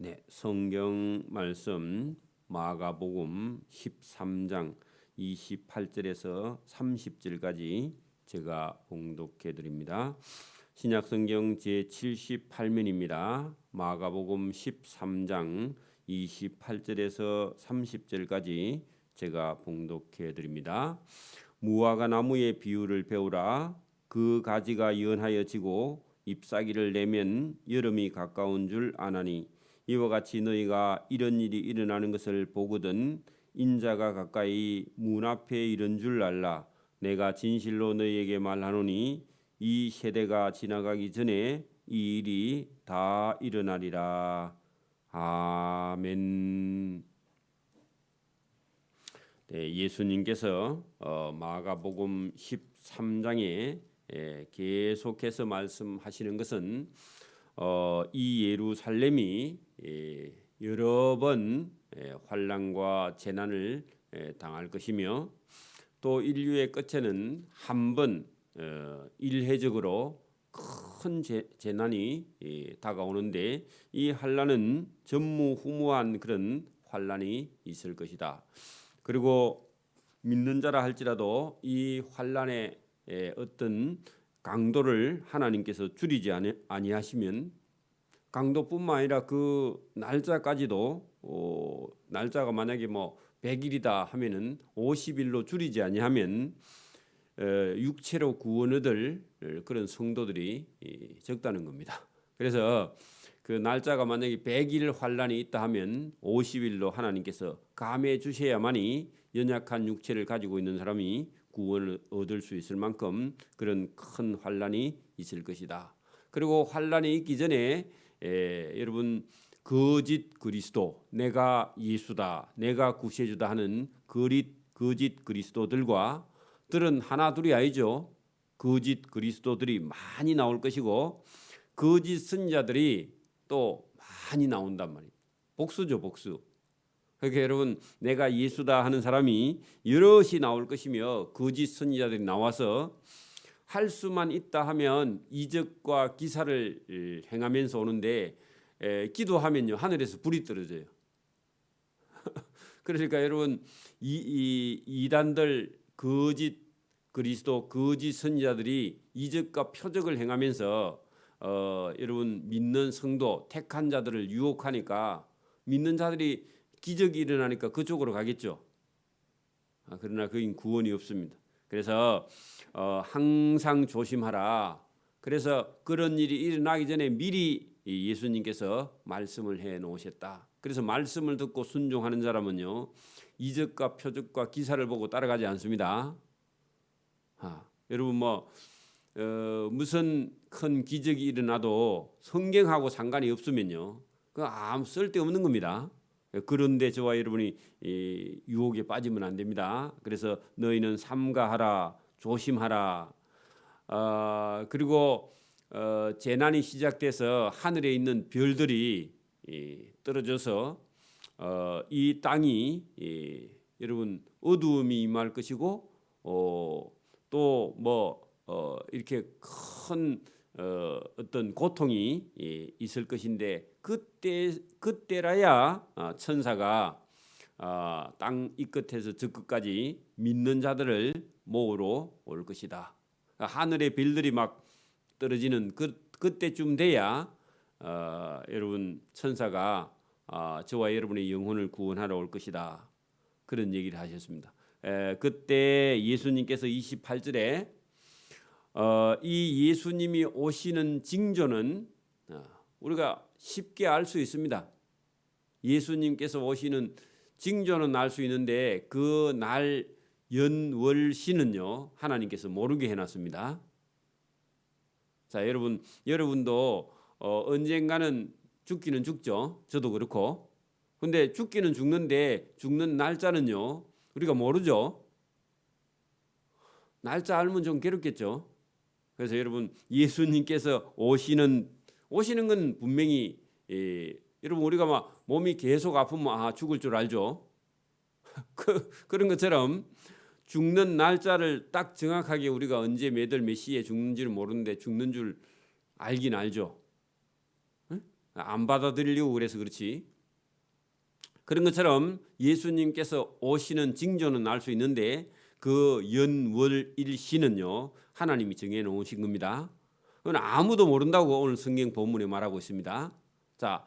네, 성경 말씀 마가복음 13장 28절에서 30절까지 제가 봉독해 드립니다. 신약 성경 제 78면입니다. 마가복음 13장 28절에서 30절까지 제가 봉독해 드립니다. 무화과 나무의 비유를 배우라. 그 가지가 연하여 지고 잎사귀를 내면 여름이 가까운 줄 아나니 이와 같이 너희가 이런 일이 일어나는 것을 보거든 인자가 가까이 문 앞에 이른 줄 알라. 내가 진실로 너희에게 말하노니 이 세대가 지나가기 전에 이 일이 다 일어나리라. 아멘. 네, 예수님께서 마가복음 13장에 계속해서 말씀하시는 것은 이 예루살렘이 여러 번 환난과 재난을 당할 것이며 또 인류의 끝에는 한 번 일회적으로 큰 재난이 다가오는데 이 환난은 전무후무한 그런 환난이 있을 것이다. 그리고 믿는 자라 할지라도 이 환난의 어떤 강도를 하나님께서 줄이지 아니하시면 강도뿐만 아니라 그 날짜까지도 날짜가 만약에 뭐 100일이다 하면은 50일로 줄이지 아니하면 육체로 구원 얻을 그런 성도들이 적다는 겁니다. 그래서 그 날짜가 만약에 100일 환란이 있다 하면 50일로 하나님께서 감해 주셔야만이 연약한 육체를 가지고 있는 사람이 구원을 얻을 수 있을 만큼 그런 큰 환란이 있을 것이다. 그리고 환란이 있기 전에 여러분 거짓 그리스도, 내가 예수다, 내가 구세주다 하는 거짓 그리스도들과 들은 하나 둘이 아니죠. 거짓 그리스도들이 많이 나올 것이고 거짓 선지자들이 또 많이 나온단 말이에요. 복수죠, 복수. 그러니까 여러분 내가 예수다 하는 사람이 여럿이 나올 것이며 거짓 선지자들이 나와서 할 수만 있다 하면 이적과 기사를 행하면서 오는데 기도하면요 하늘에서 불이 떨어져요. 그러니까 여러분 이단들 거짓 그리스도 거짓 선지자들이 이적과 표적을 행하면서 여러분 믿는 성도 택한 자들을 유혹하니까 믿는 자들이 기적이 일어나니까 그쪽으로 가겠죠. 그러나 그인 구원이 없습니다. 그래서 항상 조심하라. 그래서 그런 일이 일어나기 전에 미리 예수님께서 말씀을 해 놓으셨다. 그래서 말씀을 듣고 순종하는 사람은요 이적과 표적과 기사를 보고 따라가지 않습니다. 여러분 무슨 큰 기적이 일어나도 성경하고 상관이 없으면요 그 아무 쓸데없는 겁니다. 그런데 저와 여러분이 유혹에 빠지면 안 됩니다. 그래서 너희는 삼가하라, 조심하라. 그리고 재난이 시작돼서 하늘에 있는 별들이 떨어져서 이 땅이 여러분 어두움이 임할 것이고 또 이렇게 큰 어떤 고통이 있을 것인데 그때라야 천사가 땅 이 끝에서 저 끝까지 믿는 자들을 모으러 올 것이다. 하늘의 별들이 막 떨어지는 그때쯤 돼야 여러분 천사가 저와 여러분의 영혼을 구원하러 올 것이다. 그런 얘기를 하셨습니다. 그때 예수님께서 28절에 이 예수님이 오시는 징조는 우리가 쉽게 알 수 있습니다. 예수님께서 오시는 징조는 알 수 있는데 그 날 연월시는요 하나님께서 모르게 해놨습니다. 자 여러분도 언젠가는 죽기는 죽죠. 저도 그렇고. 근데 죽기는 죽는데 죽는 날짜는요 우리가 모르죠. 날짜 알면 좀 괴롭겠죠. 그래서 여러분 예수님께서 오시는 건 분명히 여러분 우리가 막 몸이 계속 아프면 죽을 줄 알죠. 그런 것처럼 죽는 날짜를 딱 정확하게 우리가 언제 몇 월 몇 시에 죽는지를 모르는데 죽는 줄 알긴 알죠. 안 받아들이려고 그래서 그렇지. 그런 것처럼 예수님께서 오시는 징조는 알 수 있는데 그 연월일시는요 하나님이 정해 놓으신 겁니다. 그건 아무도 모른다고 오늘 성경 본문에 말하고 있습니다. 자,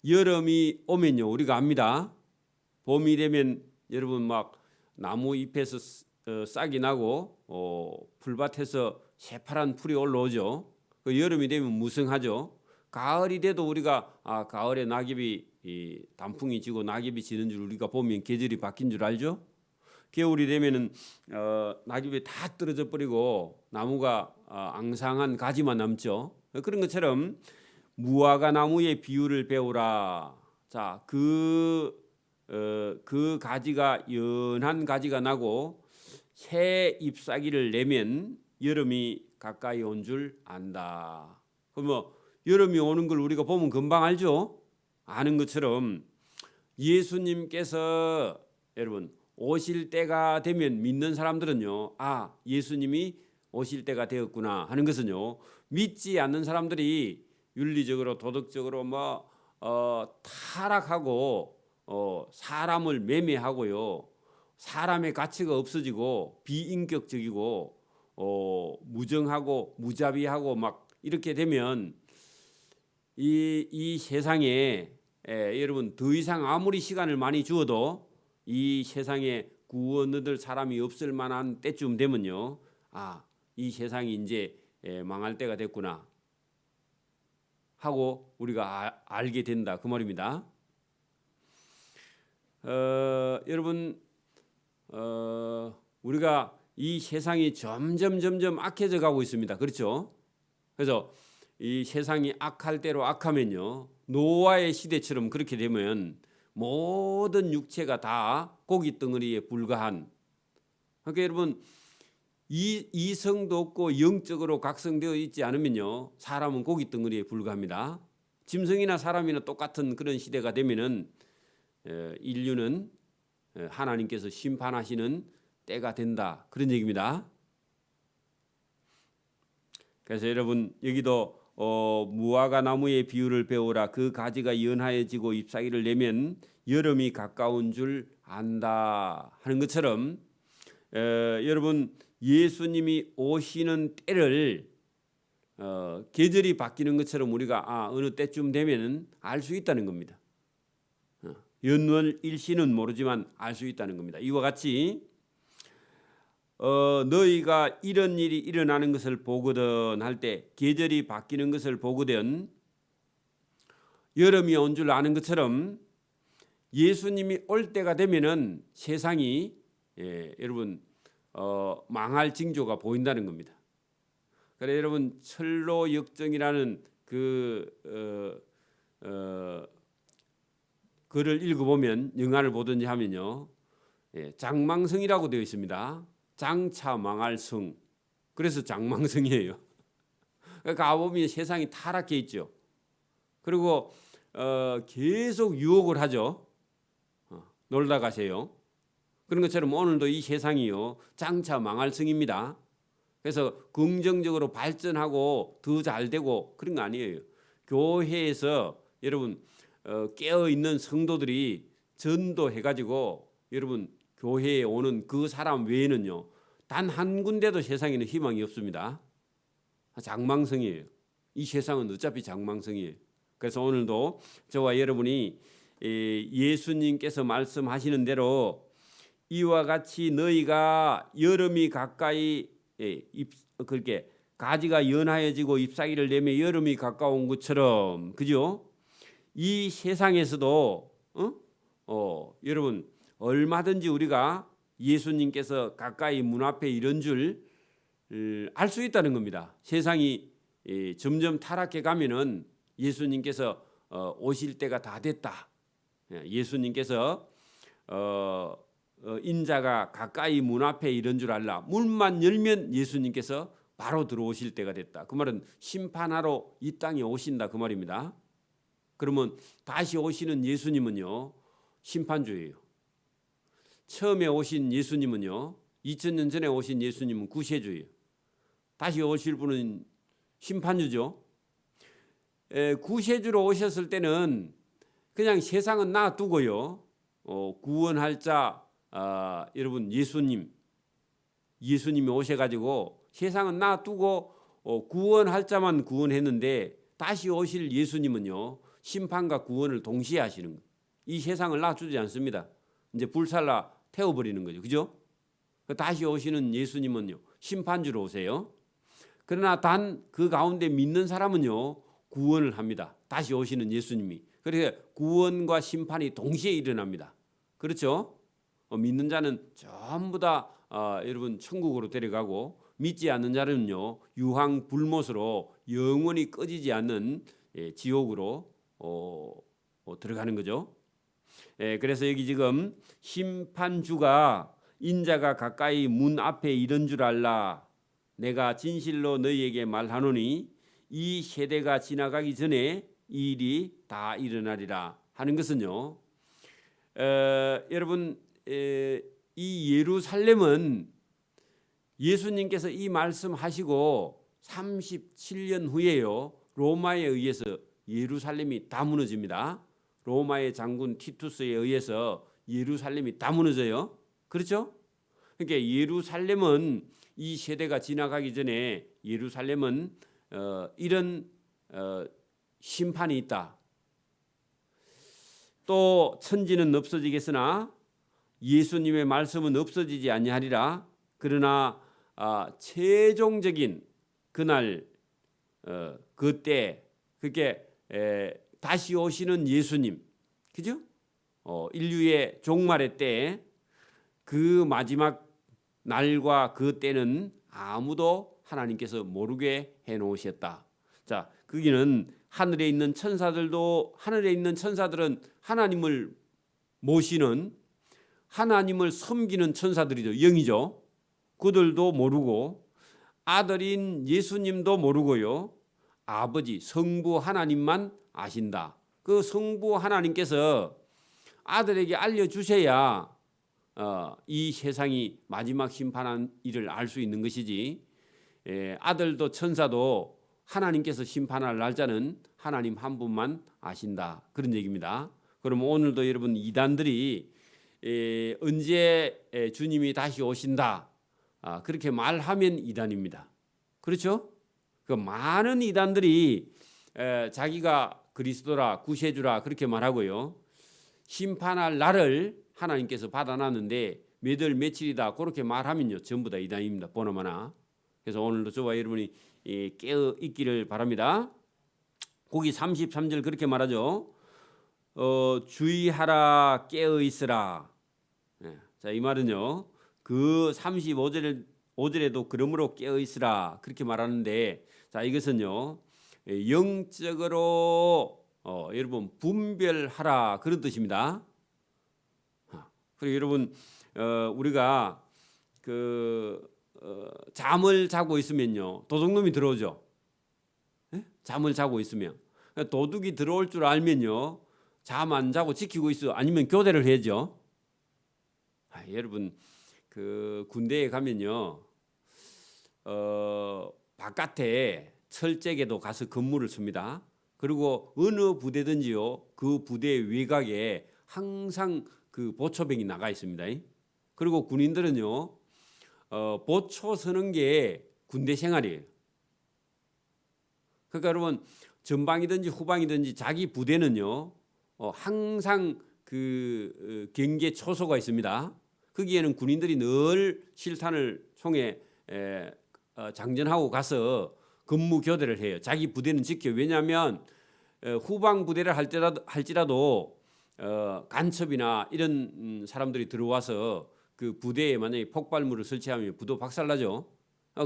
여름이 오면요 우리가 압니다. 봄이 되면 여러분 막 나무 잎에서 싹이 나고 풀밭에서 새파란 풀이 올라오죠. 그 여름이 되면 무성하죠. 가을이 돼도 우리가 가을에 낙엽이 단풍이 지고 낙엽이 지는 줄 우리가 보면 계절이 바뀐 줄 알죠. 겨울이 되면은 낙엽이 다 떨어져 버리고 나무가 앙상한 가지만 남죠. 그런 것처럼 무화과 나무의 비유를 배우라. 자, 그 가지가 연한 가지가 나고 새 잎사귀를 내면 여름이 가까이 온 줄 안다. 그러면 여름이 오는 걸 우리가 보면 금방 알죠. 아는 것처럼 예수님께서 여러분 오실 때가 되면 믿는 사람들은요, 예수님이 오실 때가 되었구나 하는 것은요, 믿지 않는 사람들이 윤리적으로 도덕적으로 타락하고 사람을 매매하고요, 사람의 가치가 없어지고 비인격적이고 무정하고 무자비하고 막 이렇게 되면 이 세상에 여러분 더 이상 아무리 시간을 많이 주어도 이 세상에 구원 얻을 사람이 없을 만한 때쯤 되면요, 이 세상이 이제 망할 때가 됐구나 하고 우리가 알게 된다 그 말입니다. 여러분 우리가 이 세상이 점점 악해져 가고 있습니다. 그렇죠? 그래서 이 세상이 악할 대로 악하면요, 노아의 시대처럼 그렇게 되면 모든 육체가 다 고기 덩어리에 불과한, 그러니까 여러분 이성도 없고 영적으로 각성되어 있지 않으면요 사람은 고기 덩어리에 불과합니다. 짐승이나 사람이나 똑같은 그런 시대가 되면은 인류는 하나님께서 심판하시는 때가 된다 그런 얘기입니다. 그래서 여러분 여기도 무화과 나무의 비유를 배우라. 그 가지가 연하여지고 잎사귀를 내면 여름이 가까운 줄 안다 하는 것처럼 여러분 예수님이 오시는 때를 계절이 바뀌는 것처럼 우리가 어느 때쯤 되면은 알 수 있다는 겁니다. 연월 일시는 모르지만 알 수 있다는 겁니다. 이와 같이 너희가 이런 일이 일어나는 것을 보거든 할 때, 계절이 바뀌는 것을 보거든 여름이 온 줄 아는 것처럼 예수님이 올 때가 되면은 세상이 여러분 망할 징조가 보인다는 겁니다. 그래 여러분 철로 역정이라는 그 글을 읽어보면 영화를 보든지 하면요, 장망성이라고 되어 있습니다. 장차 망할 성. 그래서 장망성이에요. 가보면 세상이 타락해 있죠. 그리고 계속 유혹을 하죠. 놀다 가세요. 그런 것처럼 오늘도 이 세상이요 장차 망할 성입니다. 그래서 긍정적으로 발전하고 더 잘되고 그런 거 아니에요. 교회에서 여러분 깨어 있는 성도들이 전도해가지고 여러분 교회에 오는 그 사람 외에는요 단 한 군데도 세상에는 희망이 없습니다. 장망성이에요. 이 세상은 어차피 장망성이에요. 그래서 오늘도 저와 여러분이 예수님께서 말씀하시는 대로 이와 같이 너희가 여름이 가까이 그렇게 가지가 연하여지고 잎사귀를 내며 여름이 가까운 것처럼, 그죠? 이 세상에서도 여러분 얼마든지 우리가 예수님께서 가까이 문 앞에 이런 줄 알 수 있다는 겁니다. 세상이 점점 타락해 가면은 예수님께서 오실 때가 다 됐다. 예수님께서 인자가 가까이 문 앞에 이런 줄 알라. 문만 열면 예수님께서 바로 들어오실 때가 됐다. 그 말은 심판하러 이 땅에 오신다 그 말입니다. 그러면 다시 오시는 예수님은요 심판주예요. 처음에 오신 예수님은요 2000년 전에 오신 예수님은 구세주예요. 다시 오실 분은 심판주죠. 구세주로 오셨을 때는 그냥 세상은 놔두고요. 구원할 자 여러분 예수님이 오셔가지고 세상은 놔두고 구원할 자만 구원했는데 다시 오실 예수님은요 심판과 구원을 동시에 하시는 거예요. 이 세상을 놔두지 않습니다. 이제 불살라 태워버리는 거죠. 그죠? 다시 오시는 예수님은요 심판주로 오세요. 그러나 단 그 가운데 믿는 사람은요 구원을 합니다. 다시 오시는 예수님이. 그래서 구원과 심판이 동시에 일어납니다. 그렇죠? 믿는 자는 전부 다 여러분 천국으로 데려가고 믿지 않는 자는요 유황 불못으로 영원히 꺼지지 않는 지옥으로 들어가는 거죠. 그래서 여기 지금 심판주가 인자가 가까이 문 앞에 이른 줄 알라. 내가 진실로 너희에게 말하노니 이 세대가 지나가기 전에 이 일이 다 일어나리라 하는 것은요. 여러분 이 예루살렘은 예수님께서 이 말씀하시고 37년 후에요. 로마에 의해서 예루살렘이 다 무너집니다. 로마의 장군 티투스에 의해서 예루살렘이 다 무너져요. 그렇죠? 그러니까 예루살렘은 이 세대가 지나가기 전에 예루살렘은 이런 심판이 있다. 또 천지는 없어지겠으나 예수님의 말씀은 없어지지 아니하리라. 그러나 최종적인 그날 그때 그게 다시 오시는 예수님, 그죠? 인류의 종말의 때 그 마지막 날과 그 때는 아무도 하나님께서 모르게 해놓으셨다. 자, 거기는 하늘에 있는 천사들은 하나님을 모시는 하나님을 섬기는 천사들이죠. 영이죠. 그들도 모르고 아들인 예수님도 모르고요. 아버지 성부 하나님만 아신다. 그 성부 하나님께서 아들에게 알려주셔야 이 세상이 마지막 심판한 일을 알 수 있는 것이지 아들도 천사도 하나님께서 심판할 날짜는 하나님 한 분만 아신다. 그런 얘기입니다. 그럼 오늘도 여러분 이단들이 언제 주님이 다시 오신다 그렇게 말하면 이단입니다. 그렇죠? 그 많은 이단들이 자기가 그리스도라 구세주라 그렇게 말하고요. 심판할 날을 하나님께서 받아놨는데 몇 월 며칠이다 그렇게 말하면요 전부 다 이단입니다. 보나마나. 그래서 오늘도 저와 여러분이 깨어 있기를 바랍니다. 거기 33절 그렇게 말하죠. 주의하라 깨어 있으라. 자, 이 말은요. 그 35절에도 그러므로 깨어 있으라 그렇게 말하는데 자, 이것은요. 영적으로 여러분 분별하라 그런 뜻입니다. 그리고 여러분 우리가 잠을 자고 있으면요 도둑놈이 들어오죠. 잠을 자고 있으면 도둑이 들어올 줄 알면요 잠 안 자고 지키고 있어 아니면 교대를 해야죠. 여러분 그 군대에 가면요 바깥에 철책에도 가서 근무를 씁니다. 그리고 어느 부대든지요 그 부대 외곽에 항상 그 보초병이 나가 있습니다. 그리고 군인들은요 보초 서는 게 군대 생활이에요. 그러니까 여러분 전방이든지 후방이든지 자기 부대는요 항상 그 경계 초소가 있습니다. 거기에는 군인들이 늘 실탄을 총에 장전하고 가서 근무 교대를 해요. 자기 부대는 지켜. 왜냐하면 후방 부대를 할지라도 간첩이나 이런 사람들이 들어와서 그 부대에 만약에 폭발물을 설치하면 부도 박살나죠.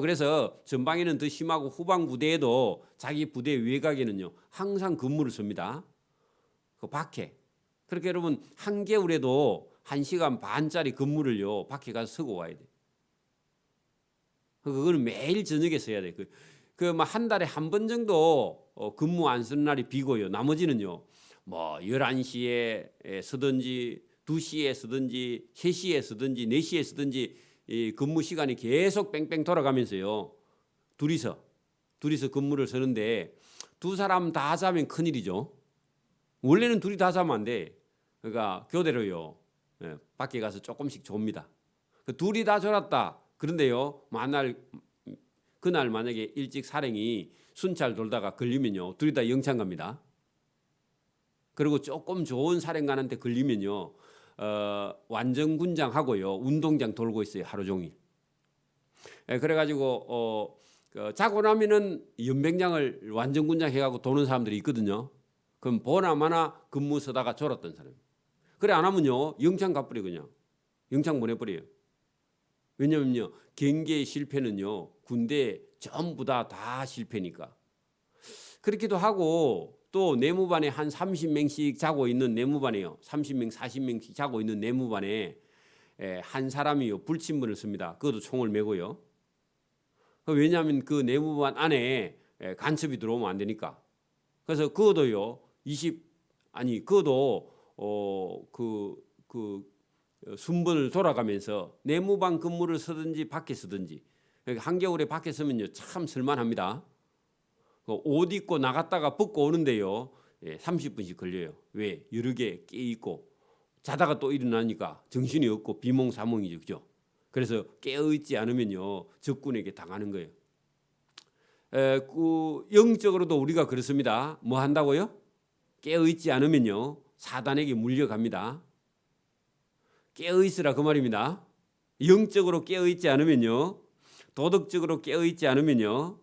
그래서 전방에는 더 심하고 후방 부대에도 자기 부대 외곽에는요 항상 근무를 씁니다. 그 밖에. 그렇게 여러분 한겨울에도 1시간 반짜리 근무를요 밖에 가서 서고 와야 돼. 그거는 매일 저녁에 써야 돼. 한 달에 한 번 정도 근무 안 쓰는 날이 비고요. 나머지는요. 뭐 11시에 쓰든지 2시에 쓰든지 3시에 쓰든지 4시에 쓰든지 이 근무 시간이 계속 뺑뺑 돌아가면서요. 둘이서 근무를 서는데 두 사람 다 자면 큰일이죠. 원래는 둘이 다 자면 안 돼. 그러니까 교대로요. 밖에 가서 조금씩 좁니다. 둘이 다 졸았다. 그런데요, 그날 만약에 일찍 사령이 순찰 돌다가 걸리면요, 둘이 다 영창 갑니다. 그리고 조금 좋은 사령관한테 걸리면요, 완전 군장하고요, 운동장 돌고 있어요, 하루 종일. 그래가지고 자고 나면은 연병장을 완전 군장 해가고 도는 사람들이 있거든요. 그럼 보나마나 근무 서다가 졸았던 사람. 그래 안 하면요, 영창 가버려 그냥. 영창 보내버려요. 왜냐면요, 경계의 실패는요, 군대 전부 다 실패니까. 그렇기도 하고 또 내무반에 한 30명씩 자고 있는 내무반에요. 30명, 40명씩 자고 있는 내무반에 한 사람이요, 불침번을 씁니다. 그것도 총을 메고요. 왜냐하면 그 내무반 안에 간첩이 들어오면 안 되니까. 그래서 그것도요, 그것도 순번을 돌아가면서 내무반 근무를 서든지 밖에 서든지, 한겨울에 밖에 서면요, 참 쓸만합니다. 옷 입고 나갔다가 벗고 오는데요, 30분씩 걸려요. 왜? 여러 개 깨 있고 자다가 또 일어나니까 정신이 없고 비몽사몽이죠, 그죠? 그래서 깨어 있지 않으면요, 적군에게 당하는 거예요. 영적으로도 우리가 그렇습니다. 뭐 한다고요? 깨어 있지 않으면요, 사단에게 물려갑니다. 깨어 있으라 그 말입니다. 영적으로 깨어 있지 않으면요, 도덕적으로 깨어 있지 않으면요,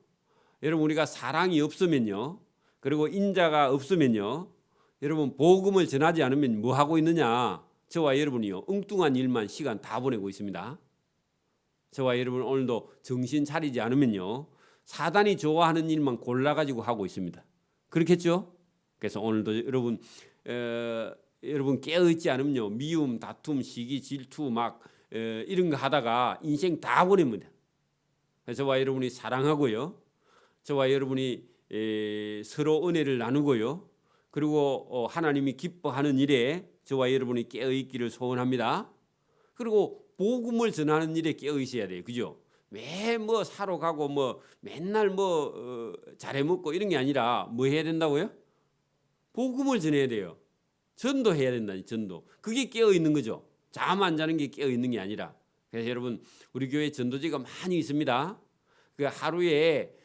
여러분 우리가 사랑이 없으면요, 그리고 인자가 없으면요, 여러분 복음을 전하지 않으면 뭐 하고 있느냐? 저와 여러분이요, 엉뚱한 일만 시간 다 보내고 있습니다. 저와 여러분 오늘도 정신 차리지 않으면요, 사단이 좋아하는 일만 골라가지고 하고 있습니다. 그렇겠죠? 그래서 오늘도 여러분 깨어있지 않으면요, 미움, 다툼, 시기, 질투 막 이런 거 하다가 인생 다 보냅니다. 저와 여러분이 사랑하고요, 저와 여러분이 서로 은혜를 나누고요, 그리고 하나님이 기뻐하는 일에 저와 여러분이 깨어있기를 소원합니다. 그리고 복음을 전하는 일에 깨어있어야 돼요, 그죠? 매 뭐 사러 가고 뭐 맨날 잘해 먹고 이런 게 아니라 뭐 해야 된다고요? 복음을 전해야 돼요. 전도해야 된다니, 전도. 그게 깨어 있는 거죠. 잠 안 자는 게 깨어 있는 게 아니라. 그래서 여러분 우리 교회 전도지가 많이 있습니다. 그 하루에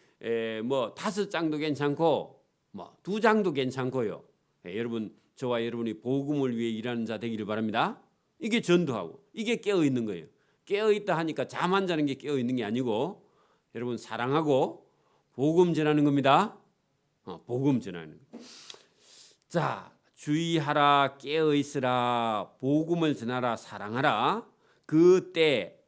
뭐 5장도 괜찮고 뭐 2장도 괜찮고요. 여러분 저와 여러분이 복음을 위해 일하는 자 되기를 바랍니다. 이게 전도하고 이게 깨어 있는 거예요. 깨어 있다 하니까 잠 안 자는 게 깨어 있는 게 아니고 여러분 사랑하고 복음 전하는 겁니다. 복음 전하는 거. 자, 주의하라, 깨어 있으라, 복음을 전하라, 사랑하라. 그때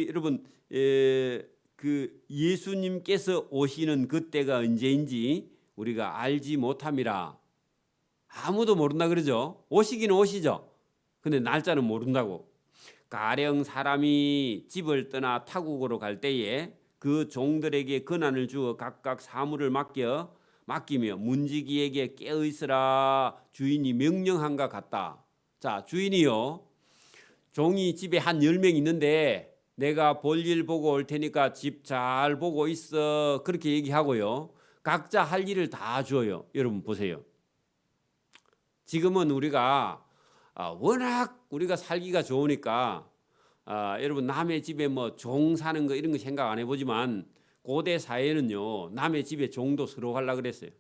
여러분 그 예수님께서 오시는 그때가 언제인지 우리가 알지 못함이라. 아무도 모른다 그러죠. 오시기는 오시죠. 근데 날짜는 모른다고. 가령 사람이 집을 떠나 타국으로 갈 때에 그 종들에게 권한을 주어 각각 사물을 맡기며 문지기에게 깨어 있으라 주인이 명령한가 같다. 자, 주인이요, 종이 집에 한 10명 있는데 내가 볼일 보고 올 테니까 집 잘 보고 있어, 그렇게 얘기하고요, 각자 할 일을 다 줘요. 여러분 보세요. 지금은 우리가 워낙 우리가 살기가 좋으니까 여러분 남의 집에 뭐 종 사는 거 이런 거 생각 안 해보지만 고대 사회는요, 남의 집에 종도 서로 하려고 그랬어요.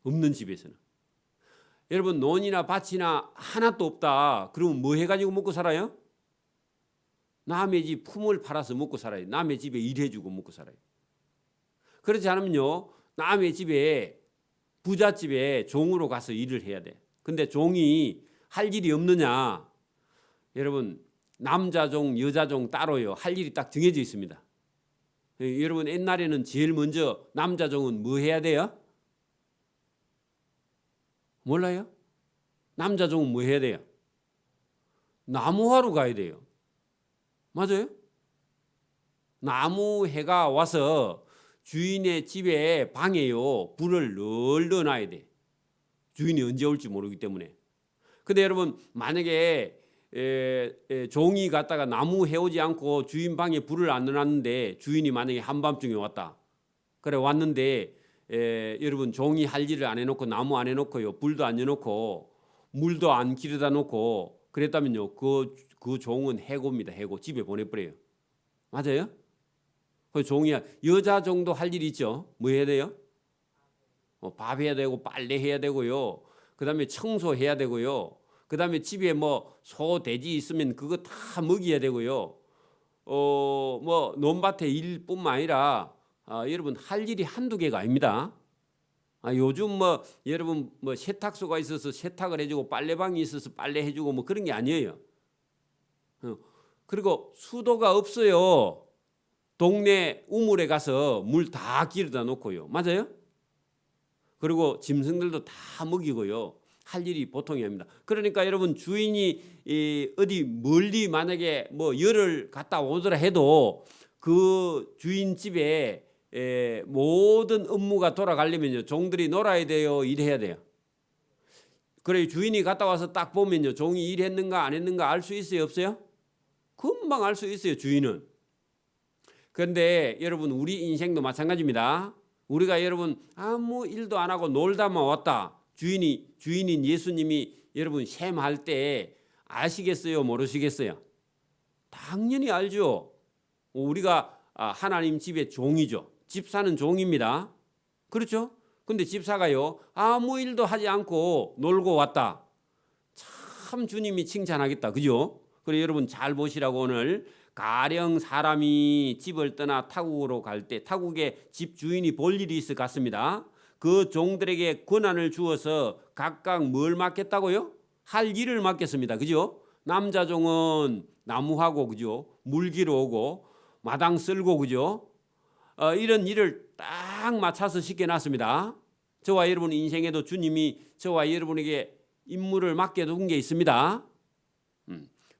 없는 집에서는. 여러분 논이나 밭이나 하나도 없다 그러면 뭐 해가지고 먹고 살아요? 남의 집 품을 팔아서 먹고 살아요. 남의 집에 일해주고 먹고 살아요. 그렇지 않으면요, 남의 집에 부잣집에 종으로 가서 일을 해야 돼. 근데 종이 할 일이 없느냐? 여러분 남자종 여자종 따로요, 할 일이 딱 정해져 있습니다. 여러분 옛날에는 제일 먼저 남자종은 뭐 해야 돼요? 몰라요? 남자종은 뭐 해야 돼요? 나무하러 가야 돼요. 맞아요? 나무해가 와서 주인의 집에 방에요, 불을 늘 넣어놔야 돼. 주인이 언제 올지 모르기 때문에. 근데 여러분 만약에 종이 갔다가 나무 해오지 않고 주인 방에 불을 안 넣어놨는데 주인이 만약에 한밤중에 왔다. 그래 왔는데 여러분 종이 할 일을 안 해놓고 나무 안 해놓고요, 불도 안 해놓고 물도 안 기르다 놓고 그랬다면요, 그 종은 해고입니다. 해고. 집에 보내버려요. 맞아요? 그 종이 여자 정도 할 일이 있죠. 뭐 해야 돼요? 밥 해야 되고 빨래 해야 되고요. 그다음에 청소해야 되고요. 그다음에 집에 뭐 소, 돼지 있으면 그거 다 먹여야 되고요. 뭐 논밭에 일뿐만 아니라 여러분 할 일이 한두 개가 아닙니다. 요즘 뭐 여러분 뭐 세탁소가 있어서 세탁을 해주고 빨래방이 있어서 빨래 해주고 뭐 그런 게 아니에요. 그리고 수도가 없어요. 동네 우물에 가서 물 다 기르다 놓고요. 맞아요? 그리고 짐승들도 다 먹이고요. 할 일이 보통이 아닙니다. 그러니까 여러분 주인이 어디 멀리 만약에 뭐 열을 갔다 오더라 해도 그 주인 집에 모든 업무가 돌아가려면요, 종들이 놀아야 돼요, 일해야 돼요? 그래, 주인이 갔다 와서 딱 보면요, 종이 일했는가 안 했는가 알 수 있어요, 없어요? 금방 알 수 있어요, 주인은. 그런데 여러분 우리 인생도 마찬가지입니다. 우리가 여러분 아무 일도 안 하고 놀다만 왔다. 주인인 예수님이 여러분 셈할 때 아시겠어요, 모르시겠어요? 당연히 알죠. 우리가 하나님 집의 종이죠. 집사는 종입니다. 그렇죠? 근데 집사가요, 아무 일도 하지 않고 놀고 왔다. 참 주님이 칭찬하겠다. 그죠? 그래 여러분 잘 보시라고. 오늘 가령 사람이 집을 떠나 타국으로 갈 때 타국에 집 주인이 볼 일이 있을 것 같습니다. 그 종들에게 권한을 주어서 각각 뭘 맡겠다고요? 할 일을 맡겠습니다. 그죠? 남자 종은 나무하고, 그죠? 물 기러 오고 마당 쓸고, 그죠? 이런 일을 딱 맞춰서 시켜놨습니다. 저와 여러분 인생에도 주님이 저와 여러분에게 임무를 맡겨둔 게 있습니다.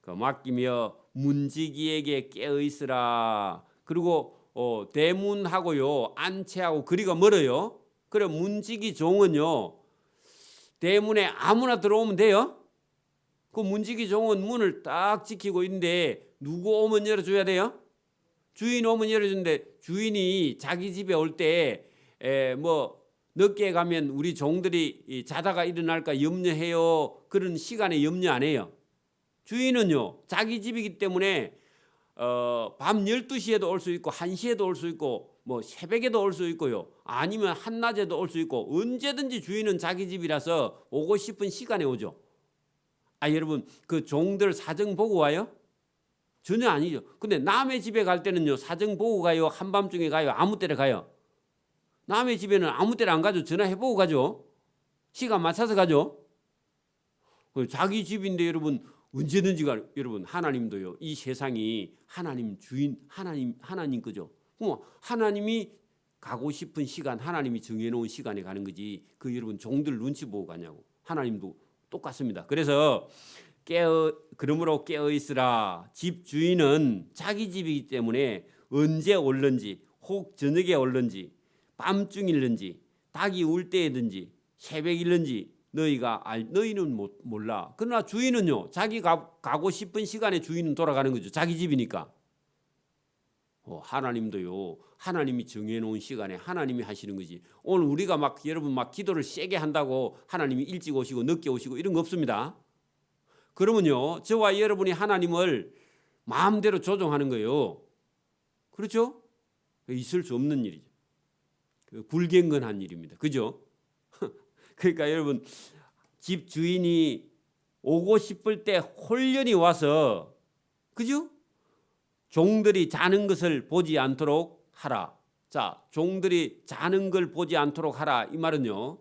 그 맡기며 문지기에게 깨어있으라. 그리고 대문하고요, 안채하고 거리가 멀어요. 그래 문지기 종은요, 대문에 아무나 들어오면 돼요. 그 문지기 종은 문을 딱 지키고 있는데 누구 오면 열어줘야 돼요? 주인 오면 열어주는데 주인이 자기 집에 올 때 뭐 늦게 가면 우리 종들이 자다가 일어날까 염려해요. 그런 시간에 염려 안 해요. 주인은요, 자기 집이기 때문에 밤 12시에도 올 수 있고 1시에도 올 수 있고 뭐 새벽에도 올 수 있고요. 아니면 한낮에도 올 수 있고 언제든지 주인은 자기 집이라서 오고 싶은 시간에 오죠. 여러분 그 종들 사정 보고 와요? 전혀 아니죠. 근데 남의 집에 갈 때는요, 사정 보고 가요? 한밤중에 가요? 아무 때나 가요? 남의 집에는 아무 때나 안 가죠. 전화해보고 가죠. 시간 맞춰서 가죠. 자기 집인데 여러분 언제든지 가. 여러분 하나님도요, 이 세상이 하나님 주인 하나님 거죠. 그럼 하나님이 가고 싶은 시간, 하나님이 정해놓은 시간에 가는 거지. 그 여러분 종들 눈치 보고 가냐고. 하나님도 똑같습니다. 그래서 그러므로 깨어 있으라. 집 주인은 자기 집이기 때문에 언제 올는지, 혹 저녁에 올는지, 밤중일는지, 닭이 울 때이든지 새벽일는지 너희는 몰라. 그러나 주인은요, 자기가 가고 싶은 시간에 주인은 돌아가는 거죠. 자기 집이니까. 하나님도요, 하나님이 정해놓은 시간에 하나님이 하시는 거지. 오늘 우리가 여러분 기도를 세게 한다고 하나님이 일찍 오시고 늦게 오시고 이런 거 없습니다. 그러면요, 저와 여러분이 하나님을 마음대로 조종하는 거예요. 그렇죠? 있을 수 없는 일이죠. 불경건한 일입니다. 그죠? 그러니까 여러분 집 주인이 오고 싶을 때 홀연히 와서, 그죠? 종들이 자는 것을 보지 않도록 하라. 자, 종들이 자는 걸 보지 않도록 하라. 이 말은요,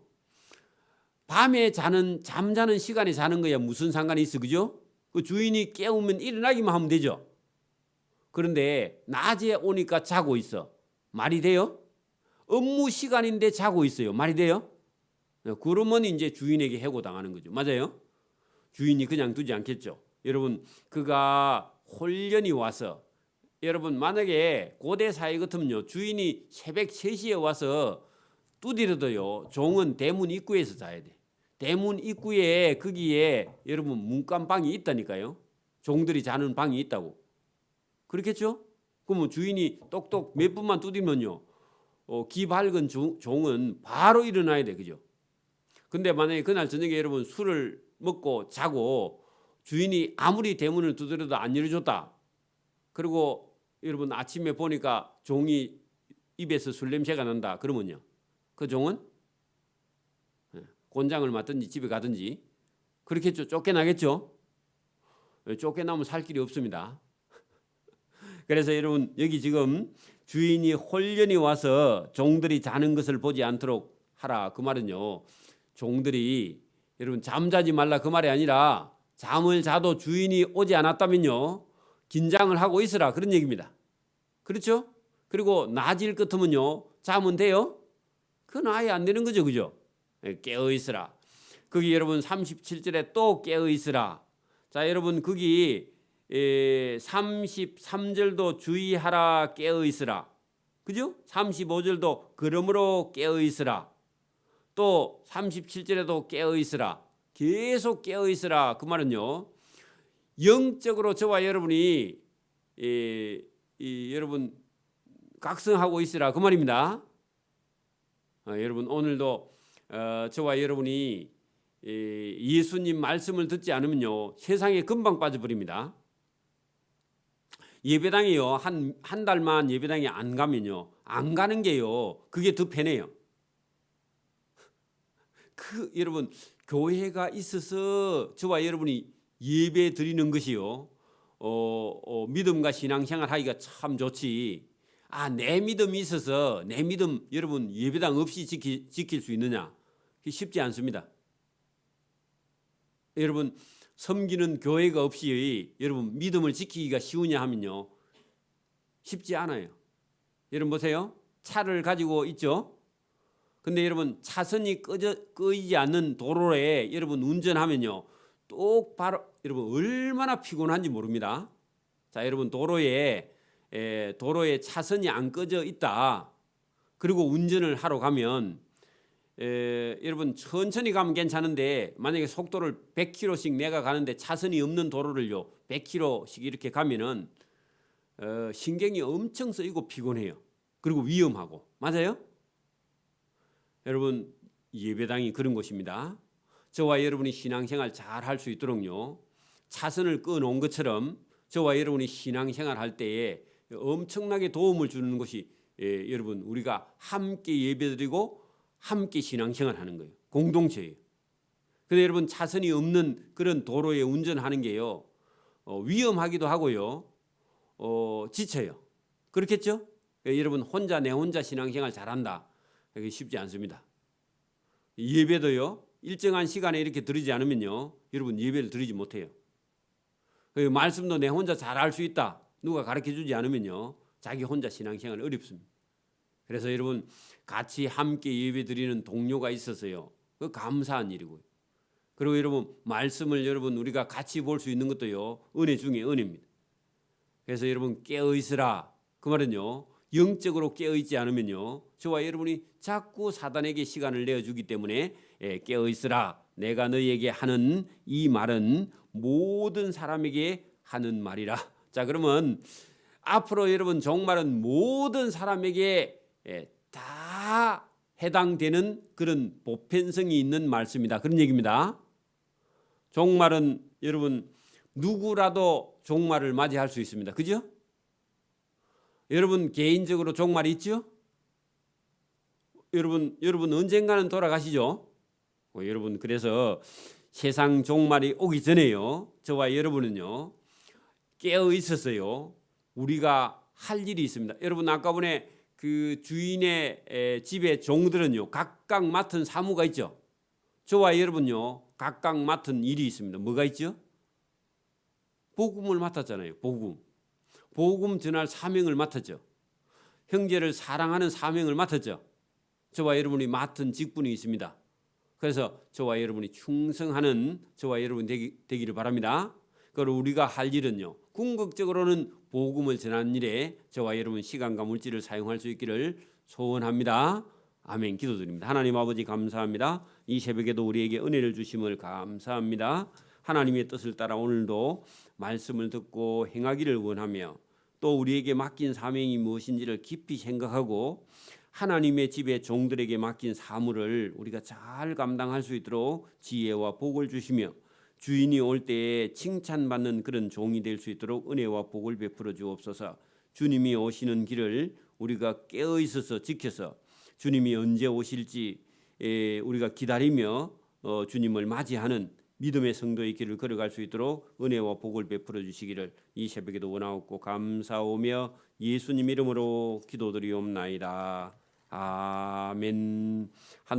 밤에 잠자는 시간에 자는 거야 무슨 상관이 있어, 그죠? 그 주인이 깨우면 일어나기만 하면 되죠. 그런데 낮에 오니까 자고 있어. 말이 돼요? 업무 시간인데 자고 있어요. 말이 돼요? 그러면 이제 주인에게 해고당하는 거죠. 맞아요? 주인이 그냥 두지 않겠죠. 여러분 그가 홀연히 와서, 여러분 만약에 고대 사회 같으면요, 주인이 새벽 3시에 와서 두드려도요, 종은 대문 입구에서 자야 돼. 대문 입구에 거기에 여러분 문간방이 있다니까요. 종들이 자는 방이 있다고. 그렇겠죠? 그러면 주인이 똑똑 몇 분만 두드리면요, 기 밝은 종은 바로 일어나야 돼, 그죠? 근데 만약에 그날 저녁에 여러분 술을 먹고 자고 주인이 아무리 대문을 두드려도 안 열어줬다. 그리고 여러분 아침에 보니까 종이 입에서 술 냄새가 난다. 그러면요, 그 종은 곤장을 맞든지 집에 가든지 그렇겠죠. 쫓겨나겠죠. 쫓겨나면 살 길이 없습니다. 그래서 여러분 여기 지금 주인이 홀연히 와서 종들이 자는 것을 보지 않도록 하라. 그 말은요, 종들이 여러분 잠자지 말라 그 말이 아니라 잠을 자도 주인이 오지 않았다면요 긴장을 하고 있으라 그런 얘기입니다. 그렇죠? 그리고 낮일 것이면요 자면 돼요? 그건 아예 안 되는 거죠, 그죠? 깨어 있으라. 거기 여러분 37절에 또 깨어 있으라. 자, 여러분 거기 33절도 주의하라 깨어 있으라. 그죠? 35절도 그러므로 깨어 있으라. 또 37절에도 깨어 있으라. 계속 깨어 있으라. 그 말은요, 영적으로 저와 여러분이 여러분 각성하고 있으라 그 말입니다. 여러분 오늘도 저와 여러분이 예수님 말씀을 듣지 않으면요 세상에 금방 빠져버립니다. 예배당이요 한 달만 예배당에 안 가면요 안 가는 게요 그게 더 편해요. 여러분 교회가 있어서 저와 여러분이 예배 드리는 것이요 믿음과 신앙생활 하기가 참 좋지. 내 믿음이 있어서 내 믿음 여러분 예배당 없이 지킬 수 있느냐? 쉽지 않습니다. 여러분 섬기는 교회가 없이 여러분 믿음을 지키기가 쉬우냐 하면요 쉽지 않아요. 여러분 보세요. 차를 가지고 있죠. 근데 여러분 차선이 꺼지지 않는 도로에 여러분 운전하면요 똑바로 여러분 얼마나 피곤한지 모릅니다. 자, 여러분 도로에 차선이 안 꺼져 있다. 그리고 운전을 하러 가면 여러분 천천히 가면 괜찮은데 만약에 속도를 100km씩 내가 가는데 차선이 없는 도로를요 100km씩 이렇게 가면은 신경이 엄청 쓰이고 피곤해요. 그리고 위험하고. 맞아요? 여러분 예배당이 그런 곳입니다. 저와 여러분이 신앙생활 잘 할 수 있도록요 차선을 꺼놓은 것처럼 저와 여러분이 신앙생활 할 때에 엄청나게 도움을 주는 것이 여러분 우리가 함께 예배드리고 함께 신앙생활 하는 거예요. 공동체예요. 그런데 여러분 차선이 없는 그런 도로에 운전하는 게요 위험하기도 하고요 지쳐요. 그렇겠죠? 여러분 내 혼자 신앙생활 잘한다. 그게 쉽지 않습니다. 예배도요 일정한 시간에 이렇게 드리지 않으면요 여러분 예배를 드리지 못해요. 말씀도 내 혼자 잘할 수 있다. 누가 가르쳐주지 않으면요 자기 혼자 신앙생활 어렵습니다. 그래서 여러분 같이 함께 예배 드리는 동료가 있어서요 그 감사한 일이고요. 그리고 여러분 말씀을 여러분 우리가 같이 볼 수 있는 것도요 은혜 중에 은혜입니다. 그래서 여러분 깨어 있으라 그 말은요 영적으로 깨어 있지 않으면요 저와 여러분이 자꾸 사단에게 시간을 내어주기 때문에 깨어 있으라. 내가 너희에게 하는 이 말은 모든 사람에게 하는 말이라. 자, 그러면 앞으로 여러분 종말은 모든 사람에게 다 해당되는 그런 보편성이 있는 말씀이다. 그런 얘기입니다. 종말은 여러분 누구라도 종말을 맞이할 수 있습니다. 그죠? 여러분 개인적으로 종말이 있죠? 여러분 언젠가는 돌아가시죠? 여러분 그래서 세상 종말이 오기 전에요 저와 여러분은요 깨어 있었어요. 우리가 할 일이 있습니다. 여러분 아까 전에 그 주인의 집의 종들은요 각각 맡은 사무가 있죠. 저와 여러분요 각각 맡은 일이 있습니다. 뭐가 있죠? 복음을 맡았잖아요. 복음 전할 사명을 맡았죠. 형제를 사랑하는 사명을 맡았죠. 저와 여러분이 맡은 직분이 있습니다. 그래서 저와 여러분이 충성하는 저와 여러분 되기를 바랍니다. 그리고 우리가 할 일은요 궁극적으로는 복음을 전하는 일에 저와 여러분 시간과 물질을 사용할 수 있기를 소원합니다. 아멘. 기도드립니다. 하나님 아버지 감사합니다. 이 새벽에도 우리에게 은혜를 주심을 감사합니다. 하나님의 뜻을 따라 오늘도 말씀을 듣고 행하기를 원하며 또 우리에게 맡긴 사명이 무엇인지를 깊이 생각하고 하나님의 집에 종들에게 맡긴 사물을 우리가 잘 감당할 수 있도록 지혜와 복을 주시며 주인이 올 때에 칭찬받는 그런 종이 될 수 있도록 은혜와 복을 베풀어 주옵소서. 주님이 오시는 길을 우리가 깨어 있어서 지켜서 주님이 언제 오실지 우리가 기다리며 주님을 맞이하는 믿음의 성도의 길을 걸어갈 수 있도록 은혜와 복을 베풀어 주시기를 이 새벽에도 원하옵고 감사오며 예수님 이름으로 기도드리옵나이다. 아멘. 하늘